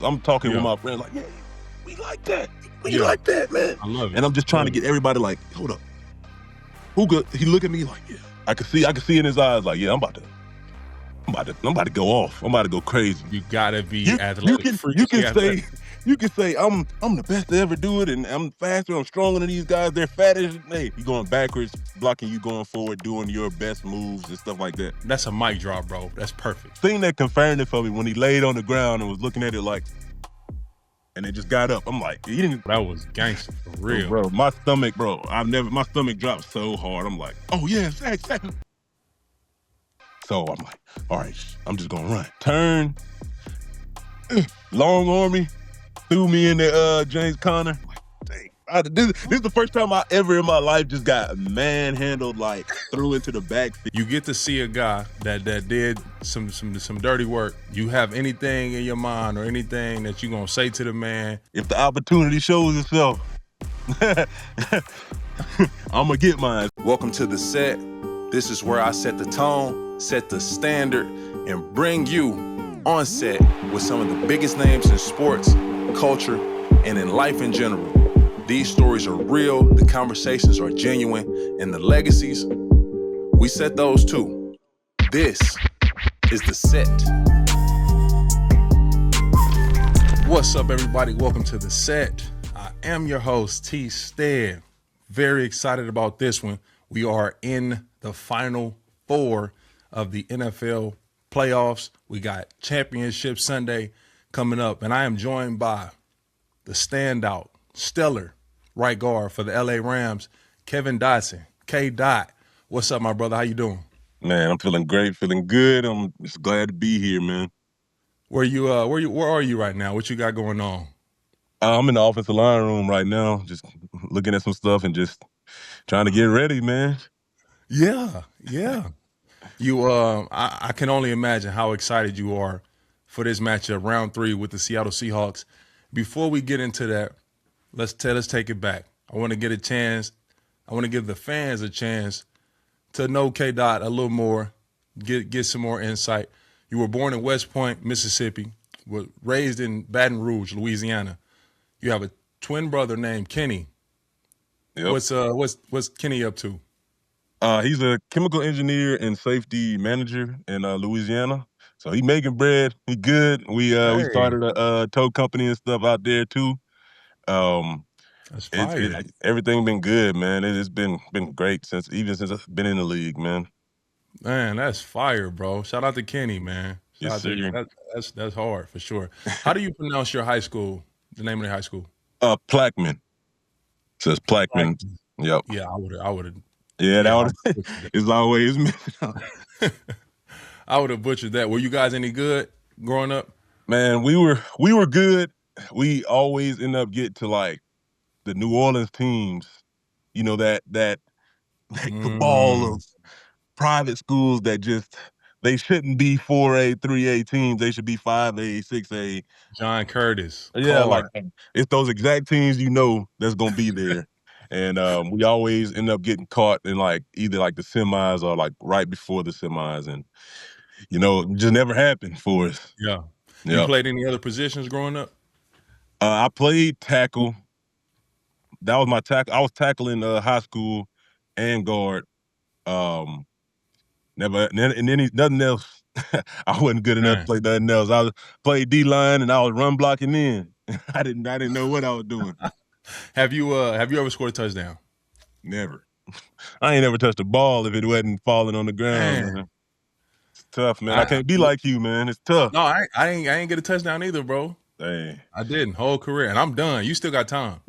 I'm talking with my friends like, yeah, we like that. We like that, man. I love it. And I'm just trying to get everybody like, hold up. Who good? He look at me like, yeah. I can see in his eyes like, yeah, I'm about to go off. I'm about to go crazy. You gotta be athletic. You can say I'm the best to ever do it, and I'm faster, I'm stronger than these guys. They're fatter. Hey, you going backwards, blocking, you going forward, doing your best moves and stuff like that. That's a mic drop, bro. That's perfect. Thing that confirmed it for me when he laid on the ground and was looking at it like, and it just got up. I'm like, he didn't. That was gangster for real, bro. My stomach dropped so hard. I'm like, oh yeah, sack. So I'm like, all right, I'm just gonna run. Turn, long army, threw me in the James Conner. Like, dang, this is the first time I ever in my life just got manhandled, like threw into the backfield. You get to see a guy that did some dirty work. You have anything in your mind or anything that you gonna say to the man? If the opportunity shows itself, I'm gonna get mine. Welcome to the set. This is where I set the tone, set the standard, and bring you on set with some of the biggest names in sports, culture, and in life in general. These stories are real, the conversations are genuine, and the legacies, we set those too. This is the set. What's up, everybody? Welcome to the set. I am your host, T. Stead. Very excited about this one. We are in the final four of the NFL playoffs. We got Championship Sunday coming up, and I am joined by the standout, stellar right guard for the LA Rams, Kevin Dotson. K-Dot, what's up, my brother? How you doing? Man, I'm feeling great, feeling good. I'm just glad to be here, man. Where are you right now? What you got going on? I'm in the offensive line room right now, just looking at some stuff and just trying to get ready, man. Yeah. You, I can only imagine how excited you are for this matchup, round 3 with the Seattle Seahawks. Before we get into that, let's take it back. I want to give the fans a chance to know K-Dot a little more, get some more insight. You were born in West Point, Mississippi, were raised in Baton Rouge, Louisiana. You have a twin brother named Kenny. Yep. What's Kenny up to? He's a chemical engineer and safety manager in Louisiana. So he making bread. He good. We started a tow company and stuff out there too. That's fire. Everything been good, man. It's been great since I've been in the league, man. Man, that's fire, bro. Shout out to Kenny, man. Yes, sir. That's hard for sure. How do you pronounce your high school? The name of the high school? Plaquemine. It says Plaquemine. Yep. Yeah, I would have. Yeah, that would. It's always me. I would have butchered that. Were you guys any good growing up? Man, we were good. We always end up getting to like the New Orleans teams. You know that the ball of private schools that just they shouldn't be 4A, 3A teams. They should be 5A, 6A. John Curtis. Yeah, like it's those exact teams that's gonna be there. And we always end up getting caught in like either like the semis or like right before the semis, and it just never happened for us. Yeah. You played any other positions growing up? I played tackle. That was my tackle. I was tackling high school and guard. Nothing else. I wasn't good enough to play nothing else. I played D-line and I was run blocking in. I didn't know what I was doing. Have you ever scored a touchdown? Never. I ain't never touched a ball if it wasn't falling on the ground. Man. It's tough, man. I can't be like you, man. It's tough. No, I ain't get a touchdown either, bro. Hey. I didn't. Whole career. And I'm done. You still got time.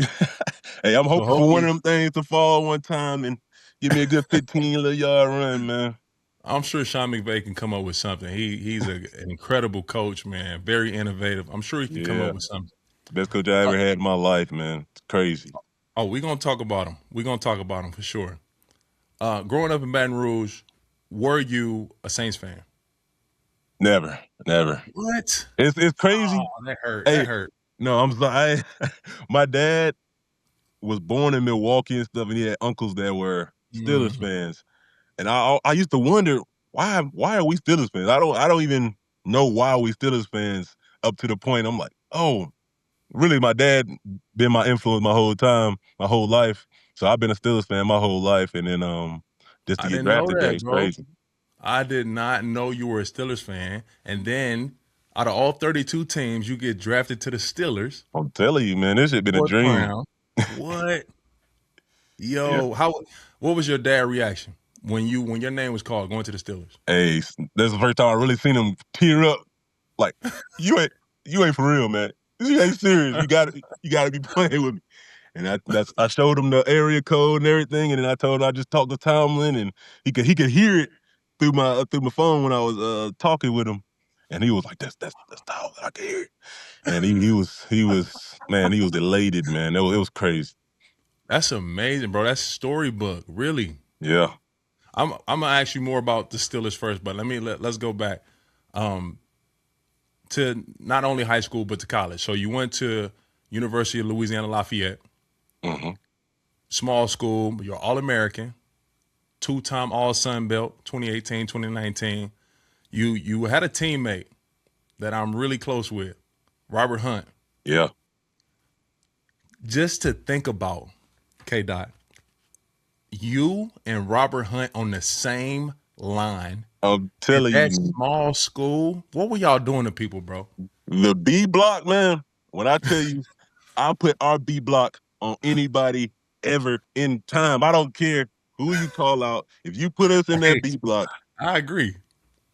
Hey, I'm hoping for one of them things to fall one time and give me a good 15-yard run, man. I'm sure Sean McVay can come up with something. He's an incredible coach, man. Very innovative. I'm sure he can come up with something. Best coach I ever had in my life, man. It's crazy. Oh, we're going to talk about him. We're going to talk about him for sure. Growing up in Baton Rouge, were you a Saints fan? Never. What? It's crazy. Oh, that hurt. Hey, that hurt. No, I'm sorry. My dad was born in Milwaukee and stuff, and he had uncles that were Steelers fans. And I used to wonder, why are we Steelers fans? I don't even know why we Steelers fans up to the point I'm like, Oh, really, my dad been my influence my whole time, my whole life. So I've been a Steelers fan my whole life, and then just to I get didn't know drafted there that, is bro. crazy. I did not know you were a Steelers fan. And then out of all 32 teams, you get drafted to the Steelers. I'm telling you, man, this shit been a Fourth dream. round. What? Yeah. Yo, what was your dad reaction when your name was called going to the Steelers? Hey, that's the first time I really seen him tear up. Like, you ain't for real, man. You ain't serious. You gotta be playing with me. And I showed him the area code and everything, and then I told him I just talked to Tomlin, and he could hear it through my phone when I was talking with him, and he was like, "That's Tomlin. I can hear it." And he was elated, man. It was crazy. That's amazing, bro. That's storybook, really. Yeah. I'm gonna ask you more about the Steelers first, but let's go back to not only high school but to college. So you went to University of Louisiana Lafayette, Mm-hmm. small school. You're All-American, two-time All-Sun Belt, 2018, 2019. You had a teammate that I'm really close with, Robert Hunt. Yeah. Just to think about, K-Dot, you and Robert Hunt on the same line I'm at telling that you, small school. What were y'all doing to people, bro? the B block, man. When I tell you, I'll put our B block on anybody ever in time. I don't care who you call out. If you put us in that Hey, B block, I agree.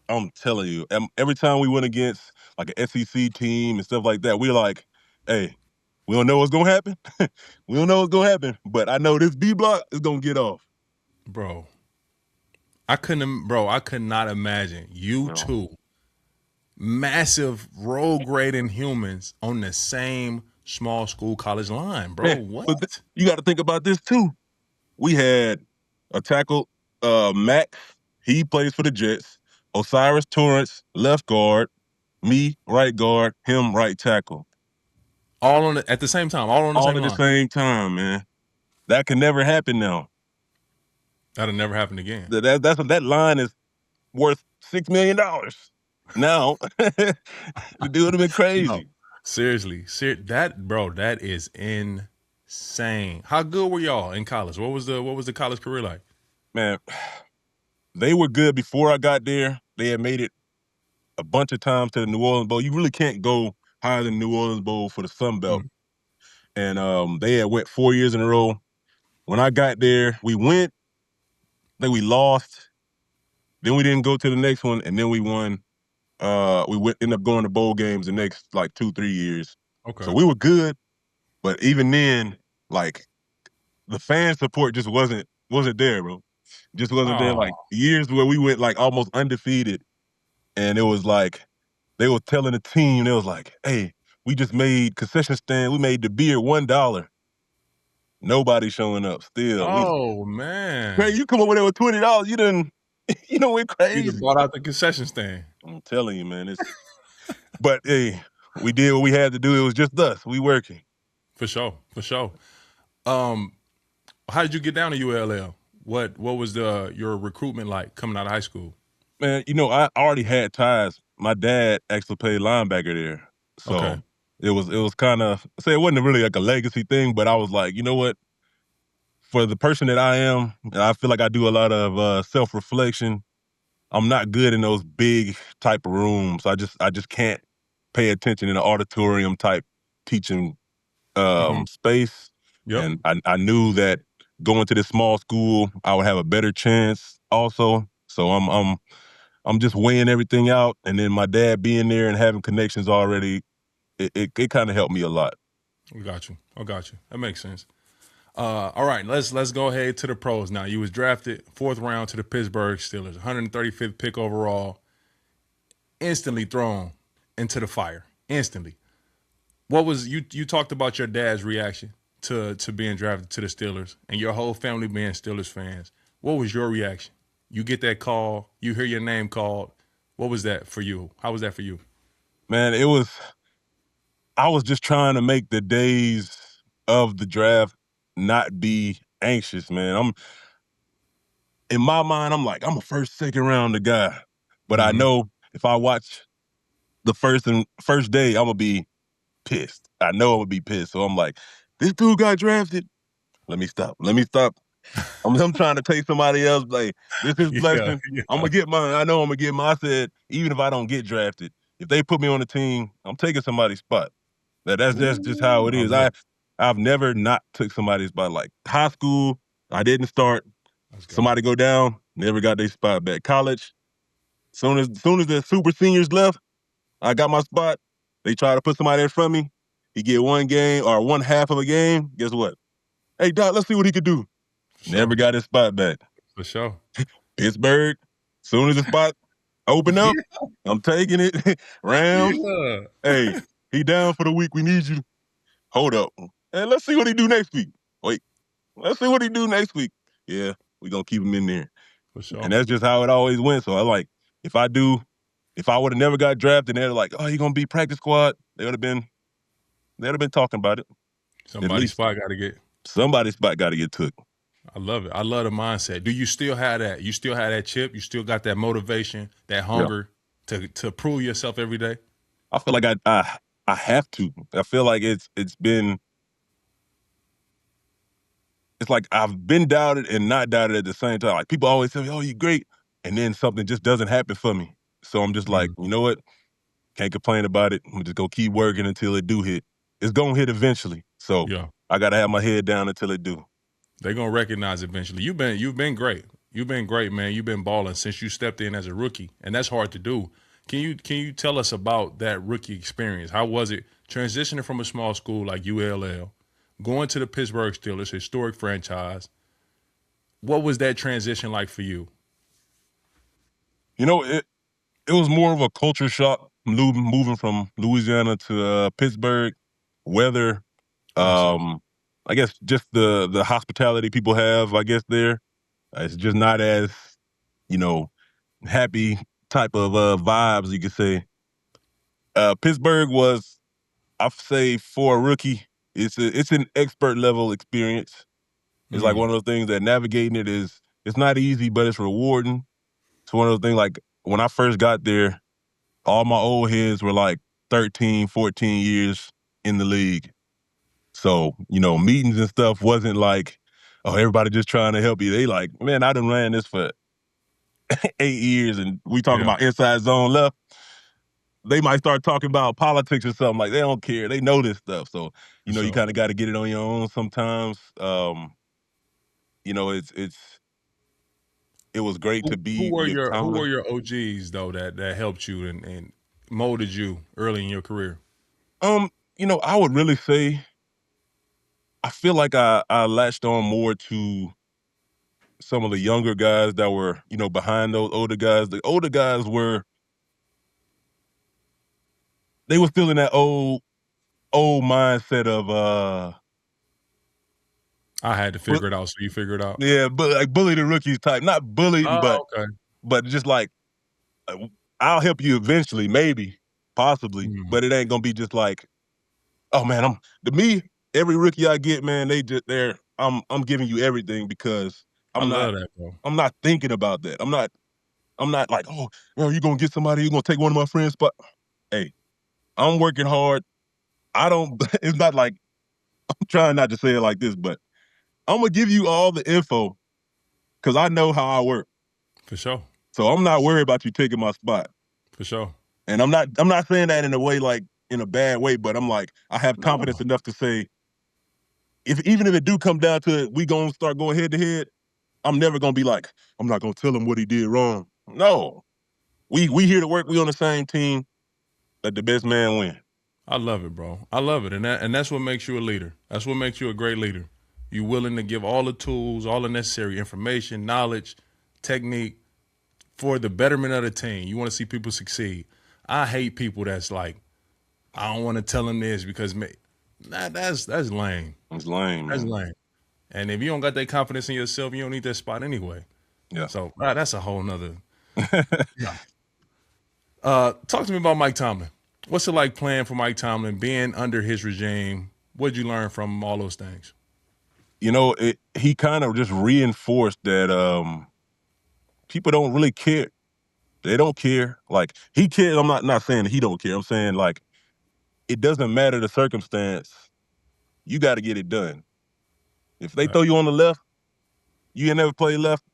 I'm telling you, every time we went against like an SEC team and stuff like that, we're like, hey, we don't know what's gonna happen. We don't know what's gonna happen, but I know this B block is gonna get off. Bro, I could not imagine you No. two massive road grading humans on the same small school college line, bro. Man, What? but you got to think about this too. We had a tackle, Max. He plays for the Jets. Osiris Torrance, left guard. Me, right guard. Him, right tackle. All on at the same time, all on the All same at the line. same time, man. That can never happen now. That'll never happen again. That line is worth $6 million now. The dude would have been No, crazy. seriously, that is insane. How good were y'all in college? What was the college career like? Man, they were good before I got there. They had made it a bunch of times to the New Orleans Bowl. You really can't go higher than the New Orleans Bowl for the Sun Belt. And they had went 4 years in a row. When I got there, we went, then we lost, then we didn't go to the next one, and then we won. Ended up going to bowl games the next like 2-3 years. Okay. So we were good, but even then, like the fan support just wasn't there, bro. Just wasn't there. Like years where we went like almost undefeated, and it was like they were telling the team, they was like, "Hey, we just made concession stand. We made the beer $1." Nobody showing up. Still, Oh man, Crazy, you come over there with $20, you done, went you crazy. just bought out the concession stand. I'm telling you, man. But hey, we did what we had to do. It was just us. We working. For sure. How did you get down to ULL? What was your recruitment like coming out of high school? Man, I already had ties. My dad actually played linebacker there. So Okay. it was kind of, say it wasn't really like a legacy thing, but I was like, you know what? For the person that I am, and I feel like I do a lot of self-reflection, I'm not good in those big type of rooms. I just can't pay attention in an auditorium type teaching space. Yep. And I knew that going to this small school, I would have a better chance also. So I'm just weighing everything out. And then my dad being there and having connections already, it kind of helped me a lot. I got you. That makes sense. All right, let's go ahead to the pros now. You was drafted 4th round to the Pittsburgh Steelers, 135th pick overall, instantly thrown into the fire. Instantly. What was you talked about your dad's reaction to being drafted to the Steelers and your whole family being Steelers fans. What was your reaction? You get that call, you hear your name called. What was that for you? How was that for you? Man, I was just trying to make the days of the draft not be anxious, man. In my mind, I'm like, I'm a first, second round guy. But I know if I watch the first day, I'm gonna be pissed. I know I'm gonna be pissed. So I'm like, this dude got drafted. Let me stop. I'm trying to take somebody else. Like, this is blessing. Yeah. I'm gonna get mine. I know I'm gonna get mine. I said, even if I don't get drafted, if they put me on the team, I'm taking somebody's spot. That's just how it is. I've never not took somebody's spot. Like high school, I didn't start. Somebody go down, never got their spot back. College, soon as the super seniors left, I got my spot. They try to put somebody in front of me. He get one game or one half of a game. Guess what? Hey, Doc, let's see what he could do. Never got his spot back. For sure. Pittsburgh, soon as the spot open up, I'm taking it. Rams, hey, he down for the week. We need you. Hold up. And let's see what he do next week. Wait, let's see what he do next week. Yeah, we gonna keep him in there. For sure. And that's just how it always went. So I like, if I would have never got drafted, they're like, oh, you gonna be practice squad. They'd have been talking about it. Somebody's spot got to get took. I love it. I love the mindset. Do you still have that? You still have that chip? You still got that motivation, that hunger to prove yourself every day? I feel like I have to. I feel like it's like I've been doubted and not doubted at the same time. Like people always tell me, "Oh, you're great," and then something just doesn't happen for me. So I'm just like, you know what? Can't complain about it. I'm just gonna keep working until it do hit. It's gonna hit eventually. So I gotta have my head down until it do. They're gonna recognize eventually. You've been great. You've been great, man. You've been balling since you stepped in as a rookie, and that's hard to do. Can you tell us about that rookie experience? How was it transitioning from a small school like ULL, going to the Pittsburgh Steelers, historic franchise? What was that transition like for you? You know, it was more of a culture shock moving from Louisiana to Pittsburgh. Weather, I guess just the hospitality people have, I guess, there. It's just not as, happy type of vibes, you could say. Pittsburgh was, I'd say, for a rookie, it's an expert level experience. It's like one of those things that navigating it's not easy, but it's rewarding. It's one of those things like when I first got there, all my old heads were like 13, 14 years in the league. So, meetings and stuff wasn't like, oh, everybody just trying to help you. They like, man, I done ran this for 8 years and we talking about inside zone left. They might start talking about politics or something. Like, they don't care. They know this stuff. So, you kind of got to get it on your own sometimes. It was great to be with Tomlin. Who were your OGs, though, that helped you and molded you early in your career? I would really say I feel like I latched on more to some of the younger guys that were, behind those older guys. The older guys they were still in that old mindset of I had to figure it out, so you figure it out. Yeah, but like bully the rookies type. Not bullying, but just like I'll help you eventually, maybe, possibly, but it ain't gonna be just like, oh man, every rookie I get, man, I'm giving you everything because I'm not thinking about that. I'm not like, oh, you're gonna get somebody, you're gonna take one of my friends' spot. Hey, I'm working hard. It's not like, I'm trying not to say it like this, but I'm gonna give you all the info because I know how I work. For sure. So I'm not worried about you taking my spot. For sure. And I'm not saying that in a way like in a bad way, but I'm like, I have confidence enough to say, even if it do come down to it, we gonna start going head to head, I'm never gonna be like, I'm not gonna tell him what he did wrong. No. We here to work, we on the same team, let the best man win. I love it, bro. I love it. And that's what makes you a leader. That's what makes you a great leader. You're willing to give all the tools, all the necessary information, knowledge, technique for the betterment of the team. You want to see people succeed. I hate people that's like, I don't want to tell them this because that's lame. It's lame. That's lame. And if you don't got that confidence in yourself, you don't need that spot anyway. Yeah. So that's a whole nother. Talk to me about Mike Tomlin. What's it like playing for Mike Tomlin, being under his regime? What'd you learn from all those things? He kind of just reinforced that people don't really care. They don't care. Like, he cares. I'm not saying that he don't care. I'm saying, like, it doesn't matter the circumstance. You got to get it done. If they throw you on the left, you ain't never played left.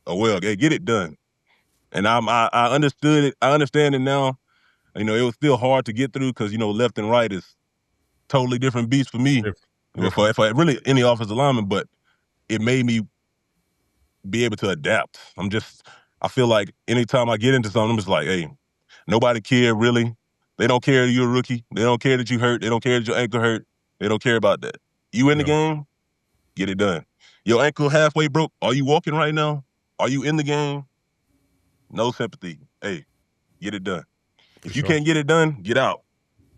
Oh well, okay, get it done. And I understood it. I understand it now. You know, it was still hard to get through because, you know, left and right is totally different beasts for me. Different. For really any offensive lineman, but it made me be able to adapt. I feel like anytime I get into something, I'm just like, hey, nobody care really. They don't care that you're a rookie. They don't care that you hurt. They don't care that your ankle hurt. They don't care about that. You in the game, get it done. Your ankle halfway broke. Are you walking right now? Are you in the game? No sympathy. Hey, get it done. If you can't get it done, get out.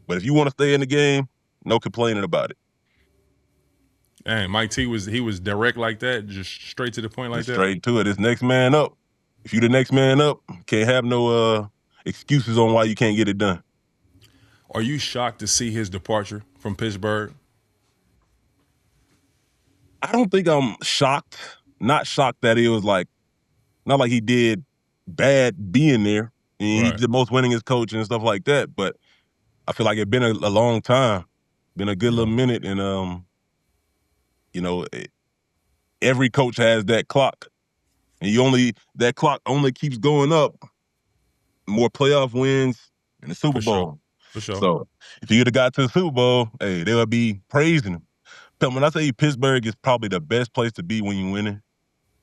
But if you want to stay in the game, no complaining about it. Dang, Mike T was direct like that, just straight to the point like that. Straight to it. It's next man up. If you the next man up, can't have no excuses on why you can't get it done. Are you shocked to see his departure from Pittsburgh? I don't think I'm shocked. Not shocked that it was like, not like he did bad being there. I mean, he's the most winningest coach and stuff like that. But I feel like it's been a long time, been a good little minute, and you know, every coach has that clock, and that clock only keeps going up. More playoff wins in the Super Bowl. For sure. So if he would have got to the Super Bowl, hey, they would be praising him. When I say Pittsburgh is probably the best place to be when you're winning,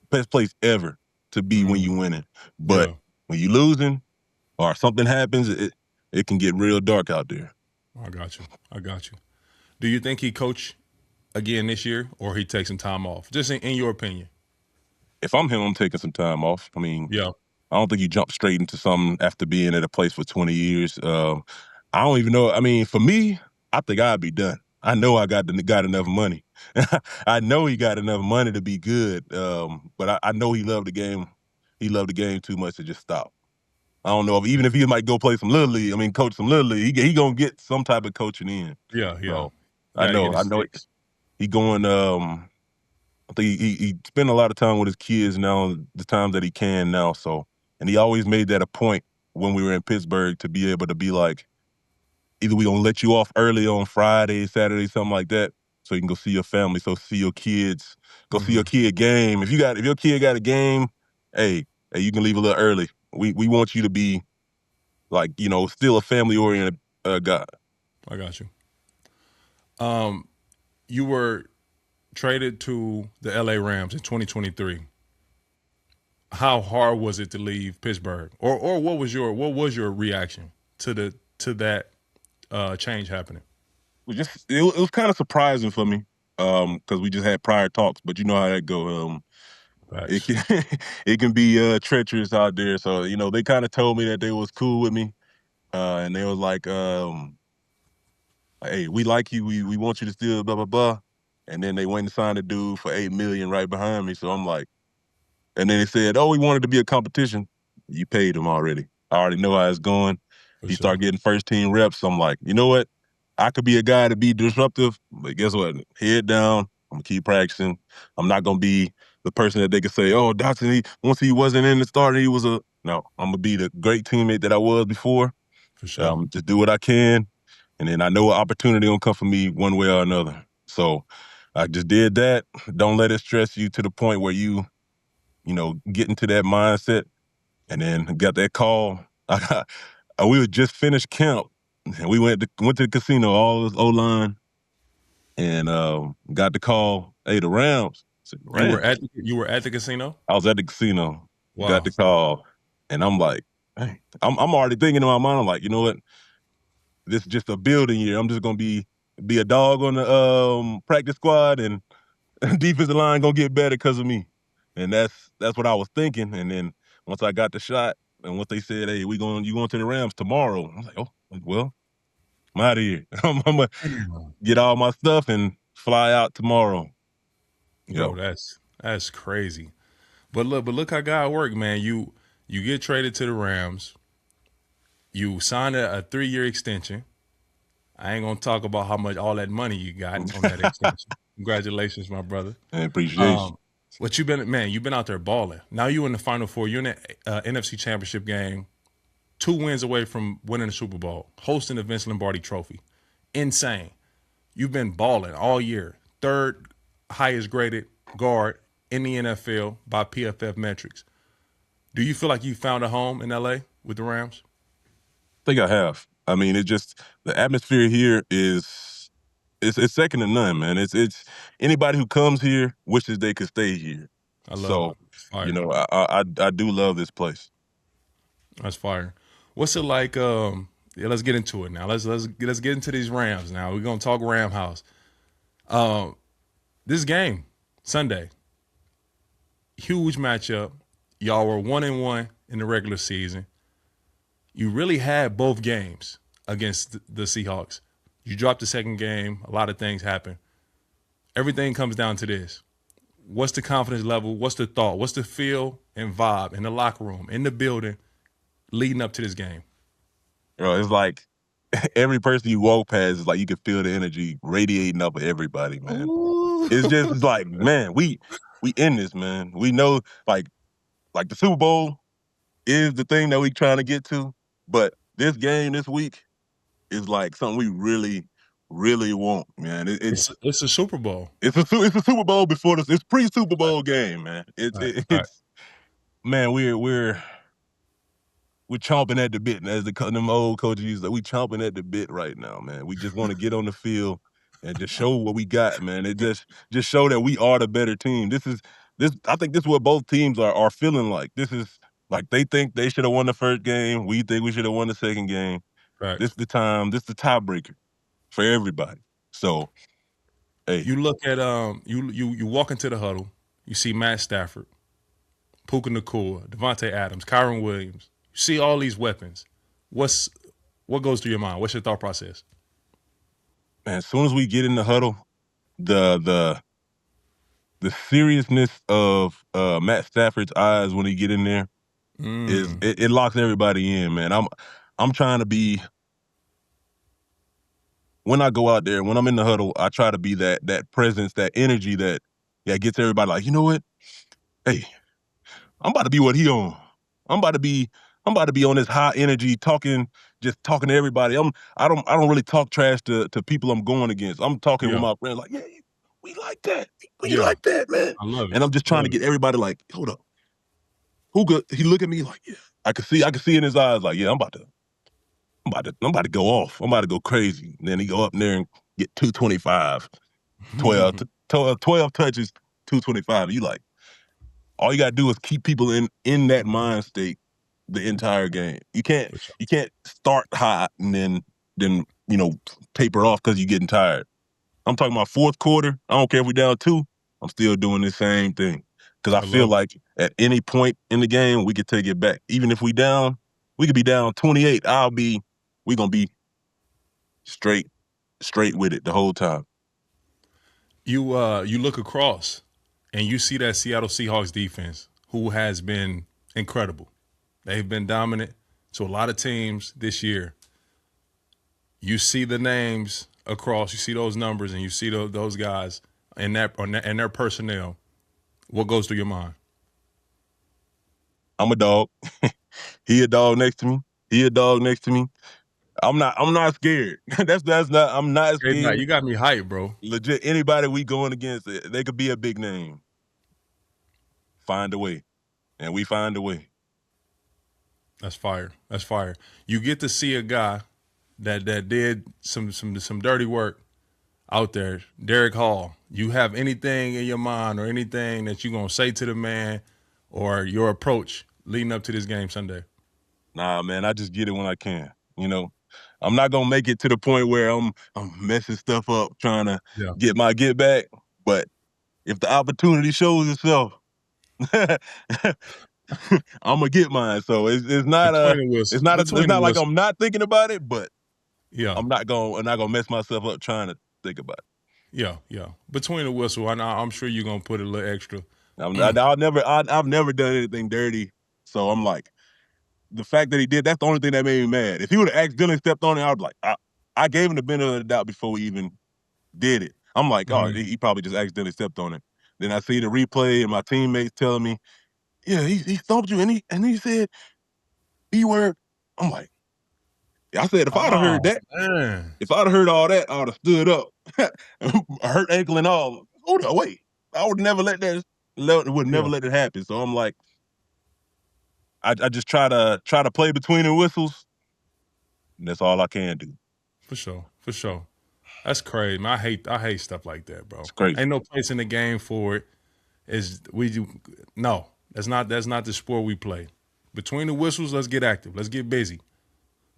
best place ever to be when you're winning. But when you're losing or something happens, it can get real dark out there. I got you. Do you think he coach again this year, or he take some time off? Just in your opinion. If I'm him, I'm taking some time off. I mean, I don't think you jump straight into something after being at a place for 20 years. I don't even know. I mean, for me, I think I'd be done. I know I got enough money. I know he got enough money to be good. But I know he loved the game. He loved the game too much to just stop. I don't know even if he might go play some Little League. I mean, coach some Little League. He gonna get some type of coaching in. So, I know. He going. I think he spend a lot of time with his kids now, the times that he can now. So, and he always made that a point when we were in Pittsburgh to be able to be like, either we gonna let you off early on Friday, Saturday, something like that, so you can go see your family, so see your kids, go see your kid game. If your kid got a game, hey, you can leave a little early. We want you to be like, you know, still a family oriented guy. I got you. You were traded to the LA Rams in 2023. How hard was it to leave Pittsburgh, or what was your reaction to that change happening? It was kind of surprising for me because we just had prior talks, but you know how that go. It can be treacherous out there. So, you know, they kind of told me that they was cool with me, and they was like, hey, we like you, we want you to still blah blah blah, and then they went and signed a dude for $8 million right behind me. So I'm like, and then they said, oh, we wanted to be a competition. You paid him already. I already know how it's going. He started getting first team reps. So I'm like, you know what? I could be a guy to be disruptive, but guess what? Head down. I'm gonna keep practicing. I'm not gonna be the person that they could say, oh, Dotson, once he wasn't in the starter, he was a no. I'm gonna be the great teammate that I was before. For sure. Just do what I can, and then I know an opportunity gonna come for me one way or another. So I just did that. Don't let it stress you to the point where you know, get into that mindset, and then got that call. We had just finished camp, and we went to the casino, all this O-line, and got the call, hey, the Rams. I said, Rams? You were at the casino? I was at the casino. Wow. Got the call, and I'm like, hey, I'm already thinking in my mind, I'm like, you know what? This is just a building year. I'm just gonna be a dog on the practice squad, and defensive line gonna get better because of me. And that's what I was thinking. And then once I got the shot, and once they said, hey, you going to the Rams tomorrow, I was like, oh, well, I'm out of here. I'm gonna get all my stuff and fly out tomorrow. Yo, that's crazy. But look how God worked, man. You get traded to the Rams. You signed a 3-year extension. I ain't gonna talk about how much all that money you got on that extension. Congratulations, my brother. I appreciate you. But you've been out there balling. Now you in the Final Four. You're in the NFC Championship game. 2 wins away from winning the Super Bowl, hosting the Vince Lombardi Trophy. Insane. You've been balling all year. 3rd highest graded guard in the NFL by PFF metrics. Do you feel like you found a home in LA with the Rams? I think I have. I mean, it just the atmosphere here is it's second to none, man. It's anybody who comes here wishes they could stay here. I love So, it. It's fire. you know, I do love this place. That's fire. What's it like? Yeah, let's get into it now. Let's get into these Rams now. We're gonna talk Ram House. This game Sunday, huge matchup. Y'all were 1-1 in the regular season. You really had both games against the Seahawks. You dropped the second game. A lot of things happen. Everything comes down to this. What's the confidence level? What's the thought? What's the feel and vibe in the locker room, in the building, leading up to this game? It's like every person you walk past is like you can feel the energy radiating up of everybody, man. Ooh. It's like, man, we in this, man. We know like the Super Bowl is the thing that we trying to get to, but this game this week is like something we really, really want, man. It's a Super Bowl. It's a Super Bowl before this. It's pre-Super Bowl game, man. It's man, we're chomping at the bit, as them old coaches used to. We chomping at the bit right now, man. We just want to get on the field and just show what we got, man. It just show that we are the better team. I think this is what both teams are feeling like. This is like they think they should have won the first game. We think we should have won the second game. Right. This is the time. This is the tiebreaker for everybody. So, hey, you look at you walk into the huddle. You see Matt Stafford, Puka Nacua, Devontae Adams, Kyron Williams. You see all these weapons. What goes through your mind? What's your thought process? Man, as soon as we get in the huddle, the seriousness of Matt Stafford's eyes when he get in there is it locks everybody in, man. I'm trying to be, when I go out there, when I'm in the huddle, I try to be that presence, that energy that gets everybody like, you know what? Hey, I'm about to be what he on. I'm about to be on this high energy, just talking to everybody. I don't really talk trash to people I'm going against. I'm talking with my friends like, yeah, we like that. We like that, man. I love it. And I'm just trying to get everybody like, hold up. Who good? He look at me like, yeah. I can see in his eyes like, yeah, I'm about to go off. I'm about to go crazy. And then he go up there and get 225, 12 touches, 225. And you like, all you gotta do is keep people in that mind state the entire game. You can't start hot and then taper off because you're getting tired. I'm talking about fourth quarter. I don't care if we're down 2. I'm still doing the same thing because I feel like at any point in the game we could take it back. Even if we could be down 28. We gonna be straight with it the whole time. You look across and you see that Seattle Seahawks defense, who has been incredible. They've been dominant to a lot of teams this year. You see the names across, you see those numbers, and you see those guys and their personnel. What goes through your mind? I'm a dog. He a dog next to me. He a dog next to me. I'm not scared. I'm not scared. You got me hyped, bro. Legit, anybody we going against, they could be a big name. Find a way. And we find a way. That's fire. That's fire. You get to see a guy that did some dirty work out there, Derek Hall. You have anything in your mind or anything that you're gonna say to the man or your approach leading up to this game Sunday? Nah, man, I just get it when I can. I'm not gonna make it to the point where I'm messing stuff up trying to get my get back. But if the opportunity shows itself, I'm gonna get mine. So it's not like I'm not thinking about it, but I'm not gonna mess myself up trying to think about it. Yeah. Between the whistle, I'm sure you're gonna put a little extra. I've never done anything dirty, so I'm like, the fact that he did, that's the only thing that made me mad. If he would have accidentally stepped on it, I would be like, I gave him the benefit of the doubt before he even did it. I'm like, oh, he probably just accidentally stepped on it. Then I see the replay and my teammates telling me, yeah, he stomped you, and he said B-word. I'm like, I said, if I'd have heard that, man. if I'd have heard all that, I would have stood up, hurt ankle and all. Hold on, wait. I would never let that. Would never let it happen. So I'm like, I just try to play between the whistles, and that's all I can do. For sure. That's crazy, man. I hate stuff like that, bro. It's crazy. Ain't no place in the game for it. No. That's not the sport we play. Between the whistles, let's get active. Let's get busy.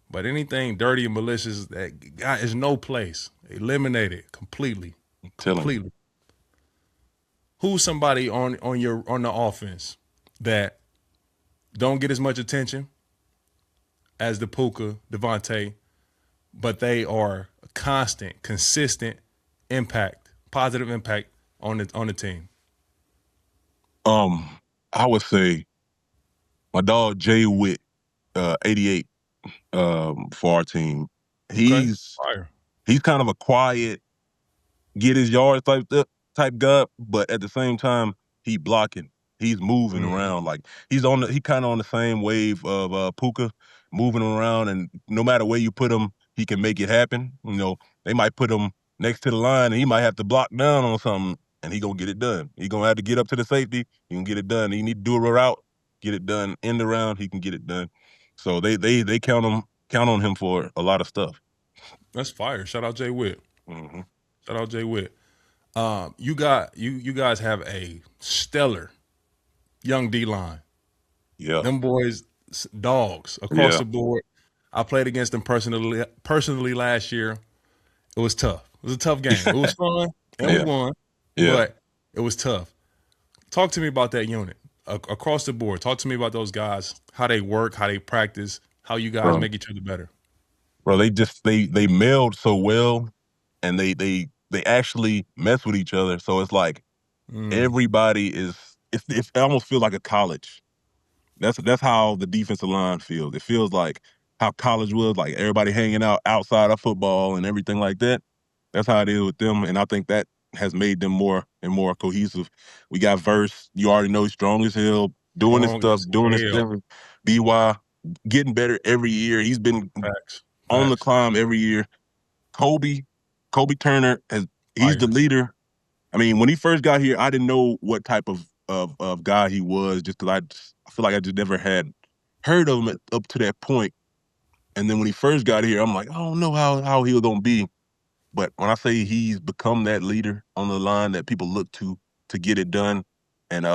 But anything dirty and malicious, that is no place. Eliminate it completely. Completely. Who's somebody on the offense that don't get as much attention as the Puka, Devontae, but they are a constant, consistent impact, positive impact on the team? I would say my dog Jay Witt, 88, for our team. He's kind of a quiet, get his yards type guy, but at the same time, he blocking. He's moving around. Like he kind of on the same wave of Puka, moving around, and no matter where you put him, he can make it happen. You know, they might put him next to the line, and he might have to block down on something, and he gonna get it done. He gonna have to get up to the safety. He can get it done. He need to do a route, get it done. End the round, he can get it done. So they count on him for a lot of stuff. That's fire. Shout out Jay Witt. Mm-hmm. Shout out Jay Witt. You guys have a stellar young D-line. Yeah. Them boys, dogs across the board. I played against them personally last year. It was tough. It was a tough game. It was fun, and we won, but it was tough. Talk to me about that unit across the board. Talk to me about those guys, how they work, how they practice, how you guys make each other better. Bro, they meld so well, and they actually mess with each other. So it's like everybody is. It almost feels like a college. That's how the defensive line feels. It feels like how college was, like everybody hanging out outside of football and everything like that. That's how it is with them, and I think that has made them more and more cohesive. We got Verse. You already know he's strong as hell, doing his stuff, doing his thing. BY getting better every year. He's been on the climb every year. Kobe Turner he's the leader. I mean, when he first got here, I didn't know what type of guy he was, just because I feel like I just never had heard of him up to that point. And then when he first got here, I'm like, I don't know how he was gonna be. But when I say he's become that leader on the line that people look to get it done, and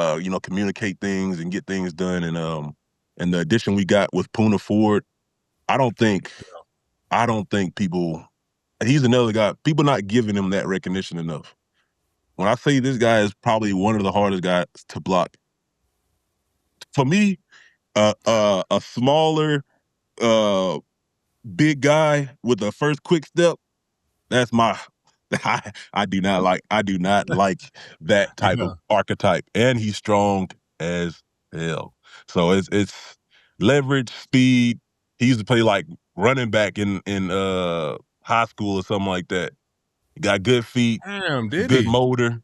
communicate things and get things done, and the addition we got with Poona Ford, I don't think people. He's another guy. People not giving him that recognition enough. When I say this guy is probably one of the hardest guys to block, for me, a smaller, big guy with a first quick step, that's my. I do not like that type of archetype, and he's strong as hell. So it's leverage, speed. He used to play like running back in high school or something like that. He got good feet, good motor.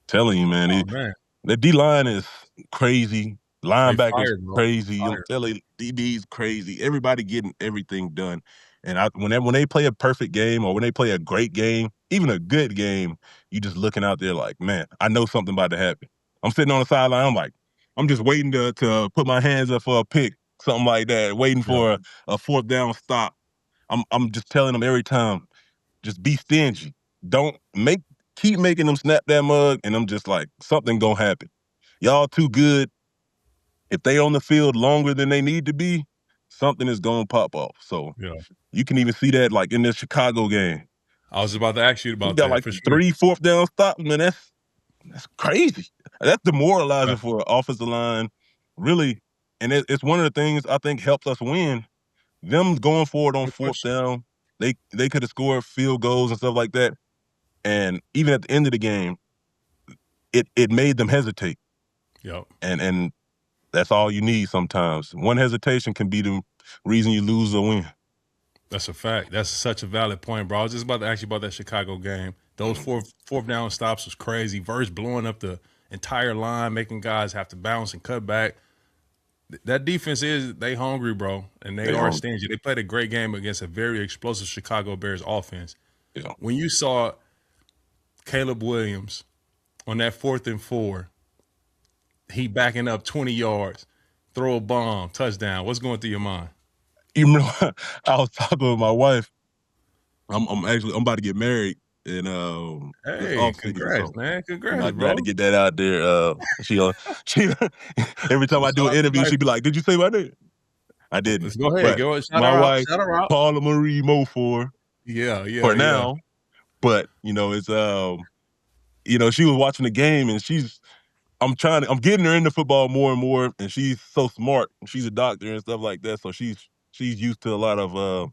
Telling you, man, the D-line is crazy. Linebackers crazy. I'm telling you, DB's crazy. Everybody getting everything done. And when they play a perfect game or when they play a great game, even a good game, you just looking out there like, man, I know something about to happen. I'm sitting on the sideline. I'm like, I'm just waiting to put my hands up for a pick, something like that, waiting for a fourth down stop. I'm just telling them every time, just be stingy. Keep making them snap that mug, and I'm just like, something gonna happen. Y'all too good. If they on the field longer than they need to be, something is gonna pop off. So you can even see that like in this Chicago game. I was about to ask you about that. Like 3 fourth down stops, man. That's crazy. That's demoralizing for an offensive line, really. And it's one of the things I think helped us win. Them going forward on fourth down, they could have scored field goals and stuff like that. And even at the end of the game, it made them hesitate. Yep. And that's all you need sometimes. One hesitation can be the reason you lose or win. That's a fact. That's such a valid point, bro. I was just about to ask you about that Chicago game. Those fourth down stops was crazy. Verse blowing up the entire line, making guys have to bounce and cut back. That defense they hungry, bro, and they are stingy. They played a great game against a very explosive Chicago Bears offense. Yeah. When you saw Caleb Williams on that 4th and 4, he backing up 20 yards, throw a bomb, touchdown. What's going through your mind? You know, I was talking with my wife. I'm about to get married in this Hey, off season, congrats, so man. Congrats, I bro. got to get that out there. She every time I do an interview, she'd be like, "Did you say my name?" I didn't. Let's go ahead. But Go shout my her out. wife, Shout her out. Paula Marie Mofor, Yeah. for now. But it's she was watching the game and I'm getting her into football more and more, and she's so smart. She's a doctor and stuff like that, so she's used to a lot of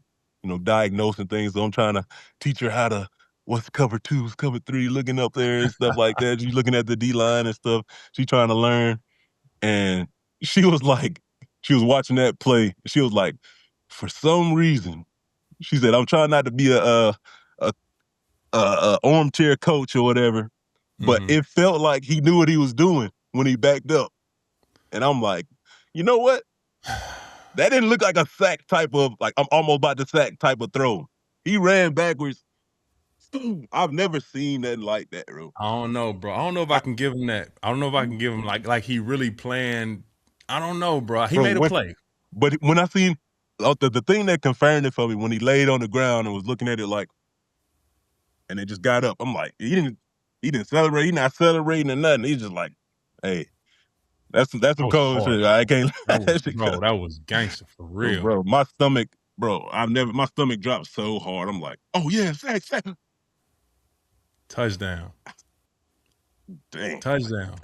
diagnosing things. So I'm trying to teach her what's cover 2, cover 3, looking up there and stuff like that. She's looking at the D-line and stuff. She's trying to learn, and she was watching that play. She was like, for some reason, she said, "I'm trying not to be a armchair coach or whatever." But it felt like he knew what he was doing when he backed up. And I'm like, you know what? That didn't look like a sack type of, like, I'm almost about to sack type of throw. He ran backwards. I've never seen nothing like that, bro. I don't know, bro. I don't know if I can give him that. I don't know if I can give him like he really planned. I don't know, bro. He made a play. But when I seen the thing that confirmed it for me, when he laid on the ground and was looking at it and it just got up, I'm like, he didn't celebrate. He not celebrating or nothing. He's just like, hey, that's some cold shit. I can't. That was gangster for real, bro. My stomach dropped so hard. I'm like, oh yeah, sack. Touchdown. Dang. Touchdown.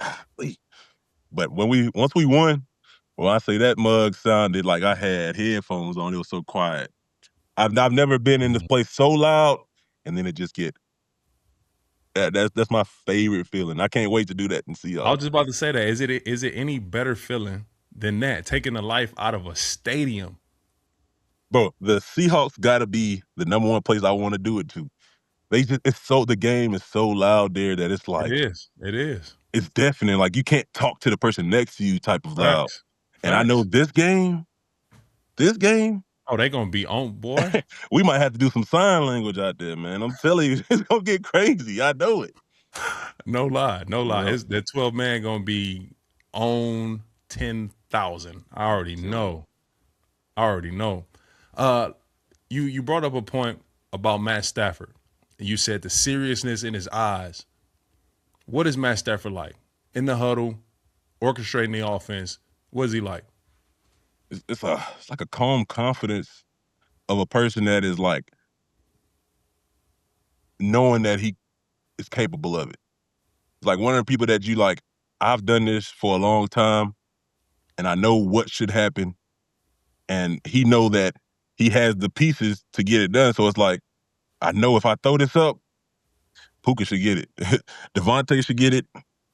But once we won, well, I say that mug sounded like I had headphones on. It was so quiet. I've never been in this place so loud, and then it just get. That's my favorite feeling. I can't wait to do that and see y'all. I was just about to say that. Is it any better feeling than that? Taking the life out of a stadium. Bro, the Seahawks got to be the number one place I want to do it to. The game is so loud there that it's like it is. It's definite. Like, you can't talk to the person next to you type of loud. Facts. And I know this game. Oh, they gonna be on, boy. We might have to do some sign language out there, man. I'm telling you, it's gonna get crazy. I know it. No lie. Yeah. That 12 man gonna be on 10,000. I already know. You brought up a point about Matt Stafford. You said the seriousness in his eyes. What is Matt Stafford like? In the huddle, orchestrating the offense, what is he like? It's like a calm confidence of a person that is like knowing that he is capable of it. It's like one of the people that you like, I've done this for a long time and I know what should happen. And he know that he has the pieces to get it done. So it's like, I know if I throw this up, Puka should get it. Devontae should get it.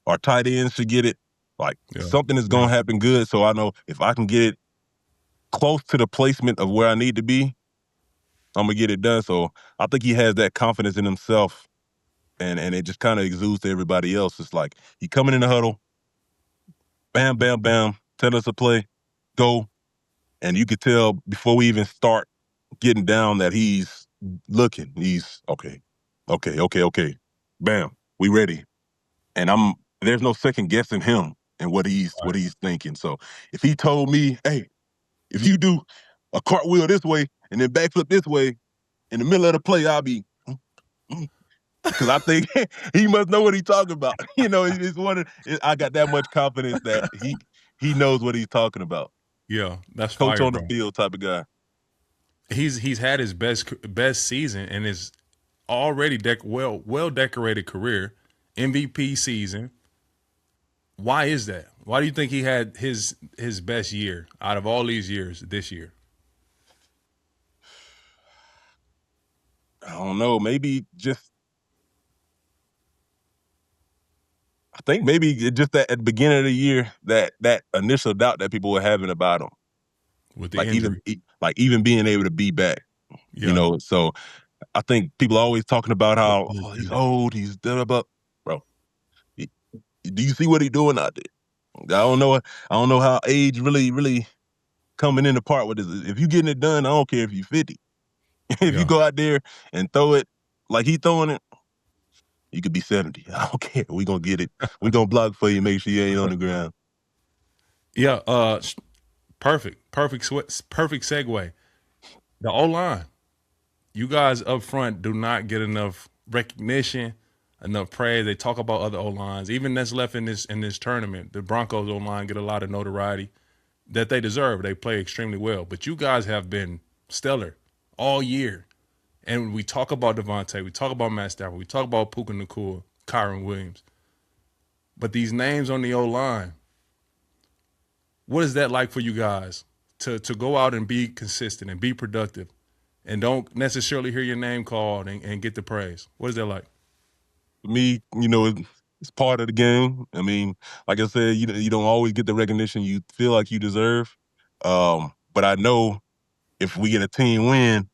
Our tight ends should get it. Like, something is going to happen good. So I know if I can get it close to the placement of where I need to be, I'm going to get it done. So I think he has that confidence in himself, and it just kind of exudes to everybody else. It's like he coming in the huddle, bam, bam, bam, tell us to play, go. And you could tell before we even start getting down that he's looking. He's okay. Bam, we ready. And there's no second guessing him and what he's thinking. So if he told me, hey, if you do a cartwheel this way and then backflip this way in the middle of the play, I'll be, because I think he must know what he's talking about. I got that much confidence that he knows what he's talking about. Yeah, that's coach fire, on bro. the field type of guy. He's had his best season and his already well decorated career, MVP season. Why is that? Why do you think he had his best year out of all these years this year? I don't know. Maybe just I think maybe just that at the beginning of the year, that initial doubt that people were having about him, with the injury, even being able to be back, So I think people are always talking about how he's old, he's blah, blah, bro. Do you see what he's doing out there? don't know. I don't know how age really coming into part with this. If you getting it done, I don't care if you're 50. If you Yeah. go out there and throw it like he throwing it, you could be 70. I don't care. We gonna get it. We gonna block for you. Make sure you ain't on the ground. Yeah. Perfect. Perfect segue. The O-line. You guys up front do not get enough recognition, enough praise. They talk about other O-lines. Even that's left in this tournament. The Broncos O-line get a lot of notoriety that they deserve. They play extremely well. But you guys have been stellar all year. And we talk about Devontae, we talk about Matt Stafford, we talk about Puka Nacua, Kyron Williams. But these names on the O-line, what is that like for you guys to go out and be consistent and be productive and don't necessarily hear your name called and get the praise? What is that like? For me, it's part of the game. I mean, like I said, you don't always get the recognition you feel like you deserve. But I know if we get a team win,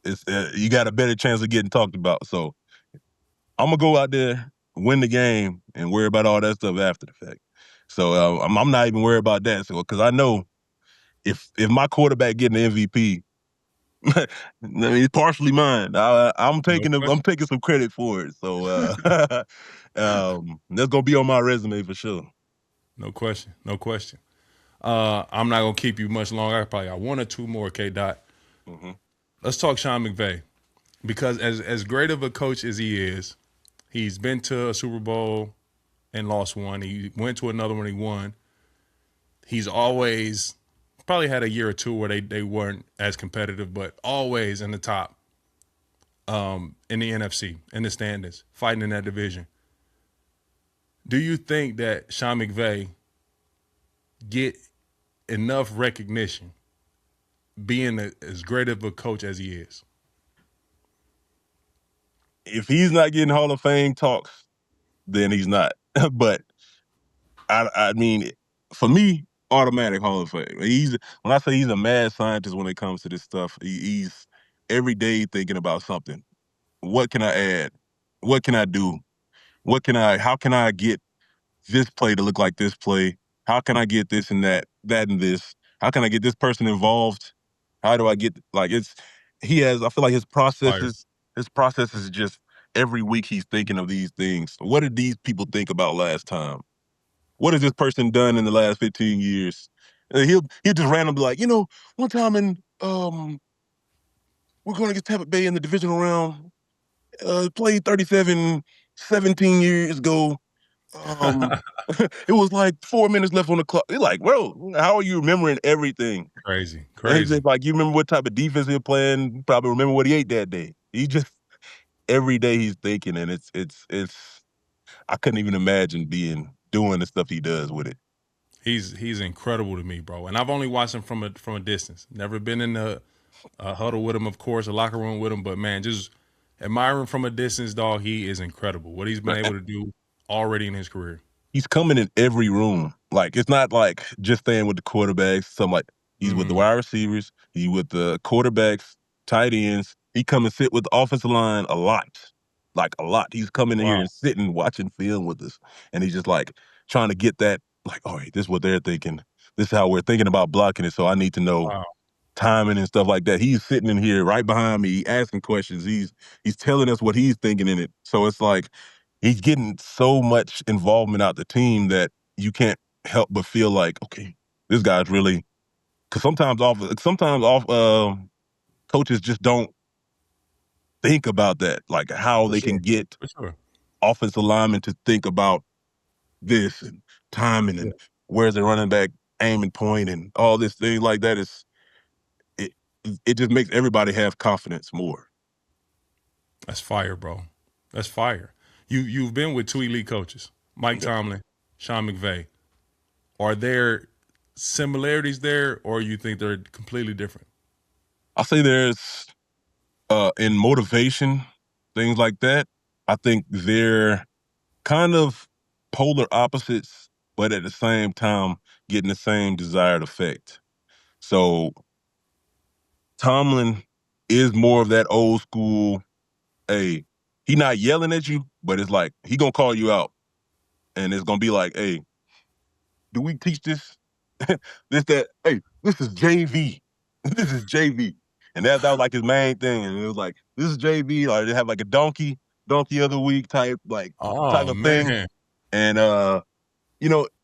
it's you got a better chance of getting talked about. So I'm gonna go out there, win the game, and worry about all that stuff after the fact. So I'm not even worried about that. So because I know if my quarterback getting the MVP, I mean it's partially mine. I'm No taking I'm question. taking some credit for it. So that's gonna be on my resume for sure. No question. No question. I'm not gonna keep you much longer. I probably got one or two more, K Dot. Mm-hmm. Let's talk Sean McVay. Because as great of a coach as he is, he's been to a Super Bowl and lost one. He went to another one, he won. He's always probably had a year or two where they weren't as competitive, but always in the top in the NFC, in the standings, fighting in that division. Do you think that Sean McVay get enough recognition being as great of a coach as he is? If he's not getting Hall of Fame talks, then he's not. But I mean, for me, automatic Hall of Fame. When I say he's a mad scientist when it comes to this stuff, he's every day thinking about something. What can I add? What can I do? How can I get this play to look like this play? How can I get this and that and this? How can I get this person involved? How do I get, like, I feel like Fire. his process is just every week he's thinking of these things. What did these people think about last time? What has this person done in the last 15 years? And he'll just randomly like, one time we're going against Tampa Bay in the divisional round. Played 17 years ago. It was like 4 minutes left on the clock. You're like, bro, how are you remembering everything? Crazy. And he's Crazy. just like, you remember what type of defense he's playing. You probably remember what he ate that day. He just every day he's thinking, and it's. I couldn't even imagine doing the stuff he does with it. He's incredible to me, bro. And I've only watched him from a distance. Never been in the huddle with him, of course, a locker room with him. But man, just admiring from a distance, dog. He is incredible. What he's been able to do already in his career. He's coming in every room. Like, it's not like just staying with the quarterbacks. Something like he's with the wide receivers. He's with the quarterbacks, tight ends. He come and sit with the offensive line a lot. Like, a lot. He's coming in here Wow. and sitting, watching film with us. And he's just like trying to get that, like, all right, this is what they're thinking. This is how we're thinking about blocking it. So I need to know Wow. timing and stuff like that. He's sitting in here right behind me, asking questions. He's telling us what he's thinking in it. So it's like he's getting so much involvement out the team that you can't help but feel like, okay, this guy's really. Because sometimes coaches just don't think about that, like how For they can sure. get For sure. offensive linemen to think about this and timing Yeah. and where's the running back aiming point and all this thing like that is it. It just makes everybody have confidence more. That's fire, bro. That's fire. You've been with two elite coaches, Mike Yeah. Tomlin, Sean McVay. Are there similarities there, or you think they're completely different? I say there's in motivation, things like that. I think they're kind of polar opposites, but at the same time getting the same desired effect. So Tomlin is more of that old school, hey, he not yelling at you, but it's like he gonna call you out. And it's gonna be like, hey, Do we teach this, that? Hey, this is JV. This is JV. And that was like his main thing. And it was like, this is JV. Or they have like a donkey of the week type of thing. Man. And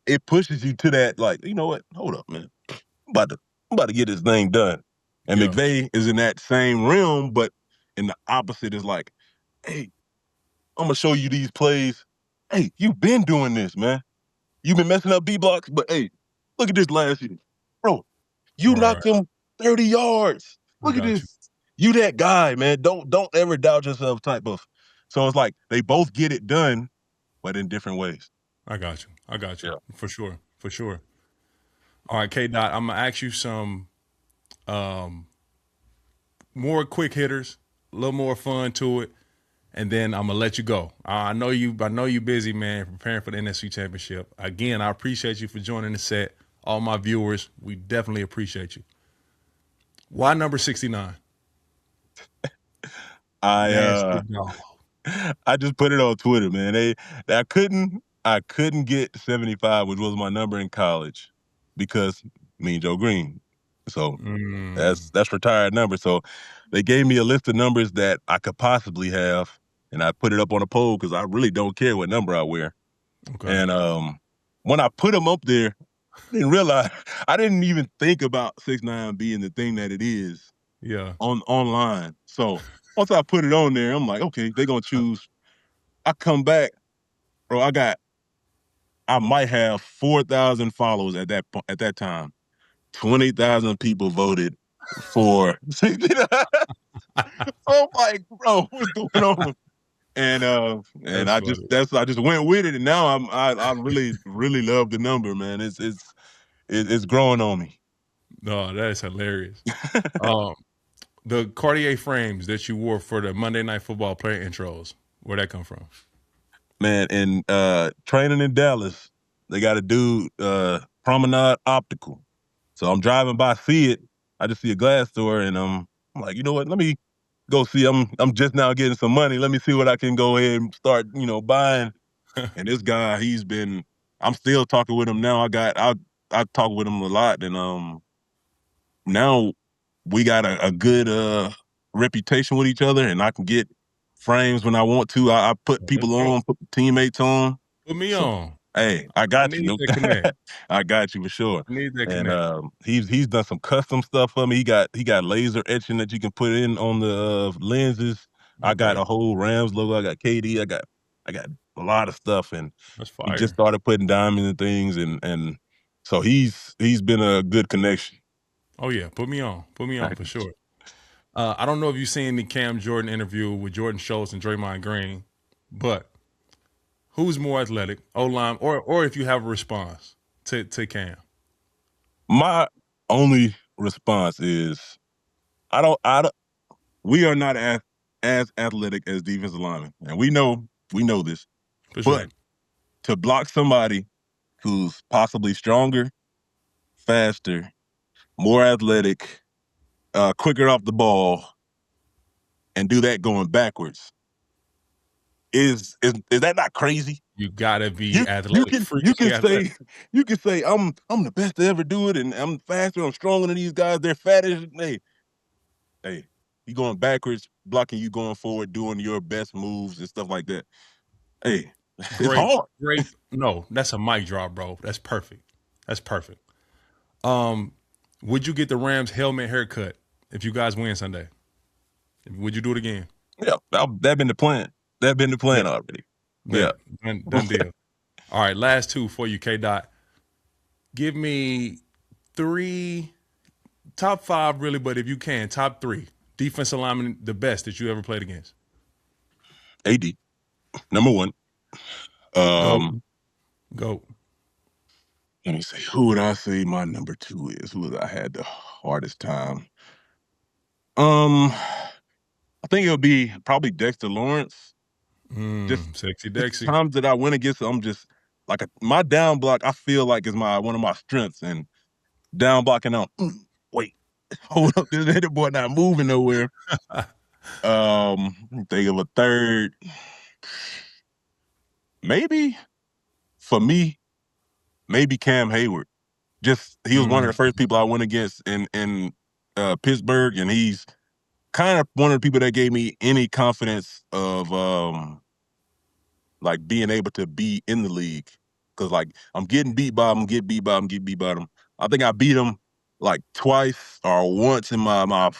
it pushes you to that, like, you know what? Hold up, man. I'm about to get this thing done. And Yeah. McVay is in that same realm, but in the opposite is like, hey, I'm gonna show you these plays. Hey, you've been doing this, man. You've been messing up B blocks, but hey, look at this last year. Bro, you knocked him 30 yards. Look at this. You that guy, man. Don't ever doubt yourself type of. So it's like they both get it done, but in different ways. I got you. Yeah. For sure. All right, K-Dot, I'm going to ask you some more quick hitters, a little more fun to it, and then I'm going to let you go. I know you busy, man, preparing for the NFC Championship. Again, I appreciate you for joining the set. All my viewers, we definitely appreciate you. Why number 69? I just put it on Twitter, man. I couldn't get 75, which was my number in college, because Mean Joe Green. So that's retired number. So they gave me a list of numbers that I could possibly have, and I put it up on a poll because I really don't care what number I wear. Okay. And when I put them up there, I didn't even think about 6'9" being the thing that it is. Yeah. Online. So once I put it on there, I'm like, okay, they're gonna choose. I come back, bro. I might have 4,000 followers at that time. 20,000 people voted for 69. I'm like, bro, what's going on? And I just went with it, and now I really love the number, man. It's growing on me. No, that is hilarious. The Cartier frames that you wore for the Monday Night Football player intros, where'd that come from? Man, in training in Dallas, they got a dude, Promenade Optical. So I'm driving by, see it. I just see a glass store, and I'm like, you know what? Let me go see. I'm just now getting some money. Let me see what I can go ahead and start, buying. And this guy, I'm still talking with him now. I talk with him a lot, and now we got a good reputation with each other, and I can get frames when I want to. I put people on, put teammates on. Put me on. Hey, I got you. That connect. I got you for sure. I need that And connect. he's done some custom stuff for me. He got laser etching that you can put in on the lenses. I got a whole Rams logo. I got KD. I got a lot of stuff, and That's he fire. just started putting diamonds and things, and so he's been a good connection. Oh yeah, put me on for sure. I don't know if you've seen the Cam Jordan interview with Jordan Schultz and Draymond Green, but who's more athletic, O-line, or if you have a response to Cam? My only response is, we are not as athletic as defensive linemen, and we know this. For but sure. To block somebody who's possibly stronger, faster, more athletic, quicker off the ball, and do that going backwards, is that not crazy? You gotta be athletic. You can say I'm the best to ever do it, and I'm faster, I'm stronger than these guys. They're fatter. Hey, you going backwards, blocking you going forward, doing your best moves and stuff like that. Hey, it's hard. Great. No, that's a mic drop, bro. That's perfect. Would you get the Rams helmet haircut if you guys win Sunday? Would you do it again? Yeah, that been the plan. That been the plan already. Yeah. Done deal. All right, last two for you, K-Dot. Give me top five really, but if you can, top three defensive linemen, the best that you ever played against. AD, number one. Go. Let me see. Who would I say my number two is? Who would I had the hardest time? I think it'll be probably Dexter Lawrence. Just sexy Dexy. Times that I went against, I'm just like my down block. I feel like is one of my strengths, and down blocking out. Wait, hold up, this headed boy not moving nowhere. Think of a third. Maybe for me, maybe Cam Hayward. Just he was one of the first people I went against in Pittsburgh, and he's kind of one of the people that gave me any confidence of like being able to be in the league. Cause like I'm getting beat by him, get beat by him. I think I beat him like twice or once in my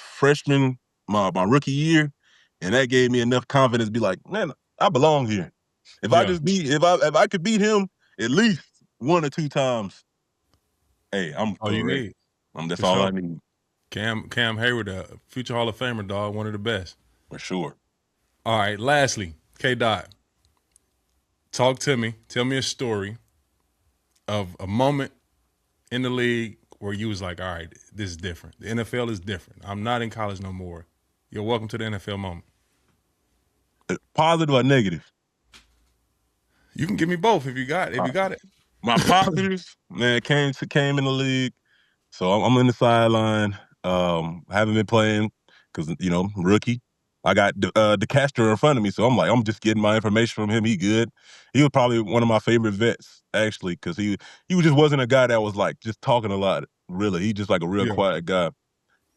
rookie year, and that gave me enough confidence to be like, man, I belong here. If I could beat him at least 1 or 2 times, hey, I'm all you correct. need. That's For all sure. I need. Cam Hayward, a future Hall of Famer, dog, one of the best. For sure. All right, lastly, K-Dot, talk to me. Tell me a story of a moment in the league where you was like, all right, this is different. The NFL is different. I'm not in college no more. You're welcome to the NFL moment. Positive or negative? You can give me both if you got it. My positives, man, came in the league. So I'm in the sideline. Haven't been playing because, rookie. I got DeCastro in front of me, so I'm like, I'm just getting my information from him. He good. He was probably one of my favorite vets, actually, because he just wasn't a guy that was like just talking a lot, really. He just like a real quiet guy.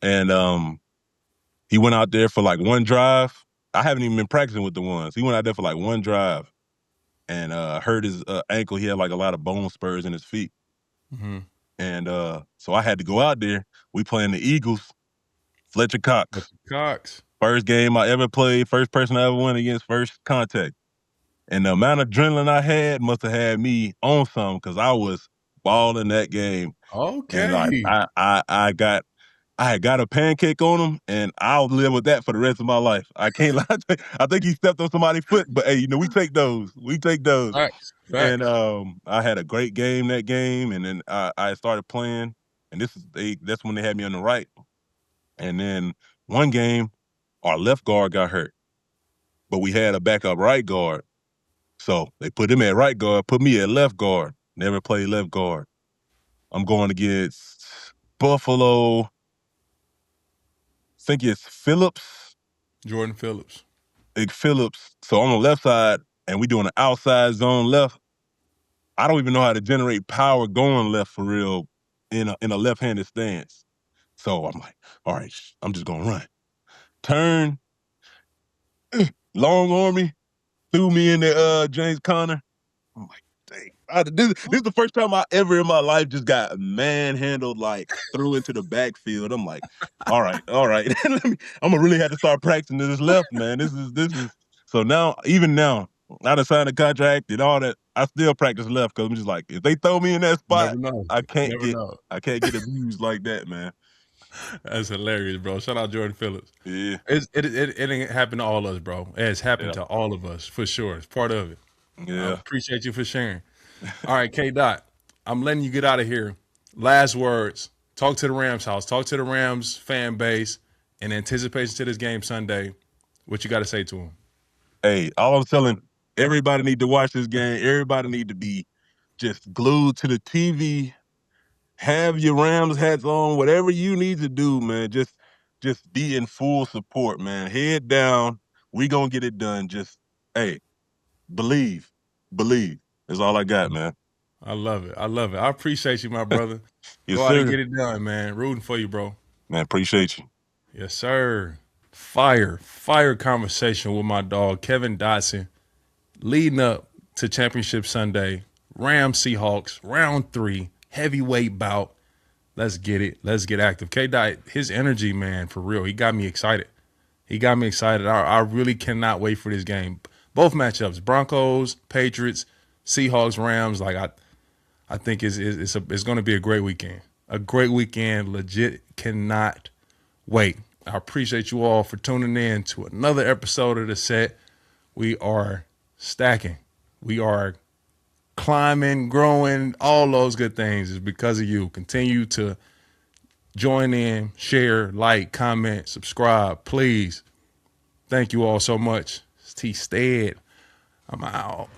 And he went out there for like one drive. I haven't even been practicing with the ones. He went out there for like one drive and hurt his ankle. He had like a lot of bone spurs in his feet. Mm-hmm. And so I had to go out there. We playing the Eagles, Fletcher Cox. First game I ever played, first person I ever went against, first contact. And the amount of adrenaline I had must have had me on something because I was balling that game. Okay. And like I had got a pancake on him, and I'll live with that for the rest of my life. I can't lie. I think he stepped on somebody's foot, but hey, we take those. Facts. And I had a great game that game, and then I started playing, and that's when they had me on the right. And then one game, our left guard got hurt, but we had a backup right guard. So they put him at right guard, put me at left guard. Never played left guard. I'm going against Buffalo. I think it's Phillips. Jordan Phillips. Phillips. So on the left side, and we doing an outside zone left. I don't even know how to generate power going left for real in a left-handed stance. So I'm like, all right, I'm just gonna run. Turn, long army, threw me in the James Conner. I'm like, dang. This is the first time I ever in my life just got manhandled, like threw into the backfield. I'm like, all right. I'm gonna really have to start practicing this left, man. This is so now, even now, I done signed a contract and all that. I still practice left because I'm just like, if they throw me in that spot, I can't get abused like that, man. That's hilarious, bro. Shout out Jordan Phillips. Yeah. It ain't happened to all of us, bro. It's happened to all of us, for sure. It's part of it. Yeah. I appreciate you for sharing. All right, K-Dot, I'm letting you get out of here. Last words. Talk to the Rams house. Talk to the Rams fan base in anticipation to this game Sunday. What you got to say to them? Hey, all I'm telling everybody need to watch this game. Everybody need to be just glued to the TV. Have your Rams hats on, whatever you need to do, man. Just be in full support, man. Head down. We gonna get it done. Just, hey, believe. That's all I got, man. I love it. I appreciate you, my brother. Yes, Go out sir. and get it done, man. Rooting for you, bro. Man, appreciate you. Yes, sir. Fire conversation with my dog, Kevin Dotson, leading up to Championship Sunday. Rams Seahawks, round 3, heavyweight bout. Let's get it. Let's get active. K-Dot, his energy, man, for real. He got me excited. I really cannot wait for this game. Both matchups, Broncos, Patriots, Seahawks, Rams. Like I think it's going to be a great weekend. A great weekend. Legit cannot wait. I appreciate you all for tuning in to another episode of The Set. We are stacking. We are climbing, growing, all those good things is because of you. Continue to join in, share, like, comment, subscribe, please. Thank you all so much. It's T Stead. I'm out.